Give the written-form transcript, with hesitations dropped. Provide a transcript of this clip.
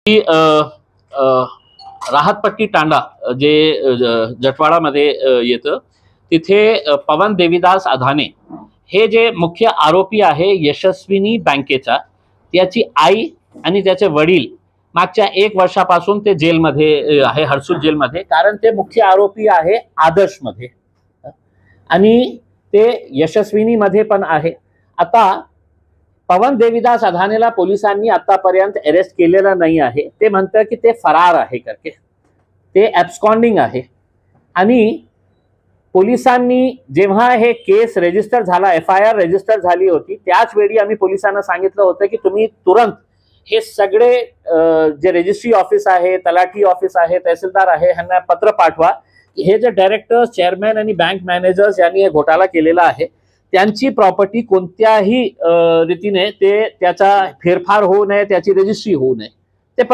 की राहतपट्टी तांडा जे जटवाडामध्ये येतं तिथे पवन देवीदास अधाने हे जे मुख्य आरोपी आहे यशस्विनी बँकेचा, त्याची आई आणि त्याचे वडील मागच्या 1 वर्षापासून ते जेलमध्ये आहे, हर्सुल जेलमध्ये, कारण ते मुख्य आरोपी आहे आदर्शमध्ये आणि ते यशस्विनी मध्ये पण आहे. आता पवन देवीदास अधानेला पोलिसांनी आतापर्यंत अरेस्ट केलेलं नाही आहे. ते म्हणतात की ते फरार आहे करके, ते ॲब्स्कॉन्डिंग आहे. आणि पोलिसांनी जेव्हा हे केस रजिस्टर झाला, FIR रजिस्टर झाली होती, त्याच वेळी आम्ही पोलिसांना सांगितलं होतं की तुम्ही तुरंत हे सगळे जे रजिस्ट्री ऑफिस आहे, तलाठी ऑफिस आहे, तहसीलदार आहे, ह्यांना पत्र पाठवा की हे जे डायरेक्टर्स, चेअरमॅन आणि बँक मॅनेजर्स यांनी हे घोटाळा केलेला आहे त्यांची प्रॉपर्टी कोणत्याही रीतीने त्याचा फेरफार होऊ नये, त्याची रजिस्ट्री होऊ नये.